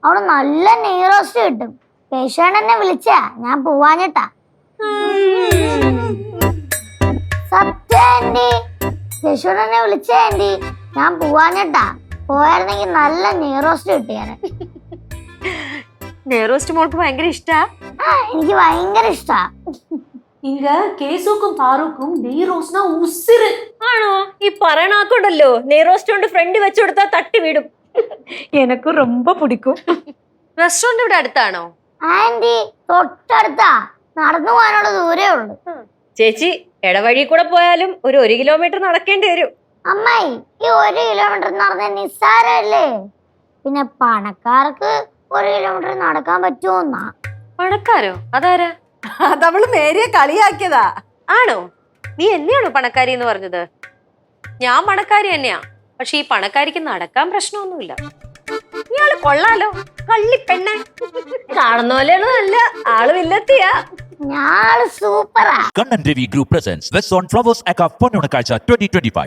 അവിടെ നല്ല നെയ് റോസ്റ്റ് കിട്ടും. കേശവനെന്നെ വിളിച്ചാ ഞാൻ പോവാഞ്ഞിട്ടാ. സത്യം ആന്റി, കേശവനെന്നെ വിളിച്ചാ ആന്റി, ഞാൻ പോവാഞ്ഞിട്ടാ. പോയായിരുന്നെങ്കിൽ നല്ല നെയ് റോസ്റ്റ് കിട്ടിയാനെ. നെയ് റോസ്റ്റ് മോൾക്ക് ഭയങ്കര ഇഷ്ടാ? എനിക്ക് ഭയങ്കര ഇഷ്ടാ. இங்க கேசுக்கும் பாருக்கும் நெய் ரோஸ்னா உசிறு. ആണോ? ഈ പറയണാക്കുണ്ടല്ലോ, നെയ് റോസ്റ്റ് കൊണ്ട് ഫ്രണ്ട് വെച്ചു കൊടുത്താൽ തട്ടി വീടും. എനക്ക് ரொம்ப പിടിക്കും. റെസ്റ്റോറന്റ് ഇവിടെ അടുത്താണോ? ആന്റി തൊട്ടടുത്താ, നടന്നു പോകാനുള്ള ദൂരേ ഉള്ളു. ചേച്ചി ഇടവഴി കൂടെ പോയാലും ഒരു 1 കിലോമീറ്റർ നടക്കേണ്ടി വരും. അമ്മായി, ഈ 1 കിലോമീറ്റർ നടന്ന നിസ്സാരല്ലേ? പിന്നെ പണക്കാർക്ക് 1 കിലോമീറ്റർ നടക്കാൻ പറ്റുമോന്നാ. പണക്കാരോ? അതാരാ? അതവള് മേരിയെ കളിയാക്കിയതാ. ആണോ? നീ എന്നെയാണോ പണക്കാരി എന്ന് പറഞ്ഞത്? ഞാൻ പണക്കാരി തന്നെയാ, പക്ഷെ ഈ പണക്കാരിക്ക് നടക്കാൻ പ്രശ്നമൊന്നുമില്ല. ഇയാള് കൊള്ളാലോ, കള്ളിപ്പെണ്ണെ. കാണുന്ന പോലെയാണ്, നല്ല ആള് വില്ലത്തിയാ. ഞാള് സൂപ്പറാ. Kannan Devi Group presents West on Flowers Aka Ponnunakazha 2025.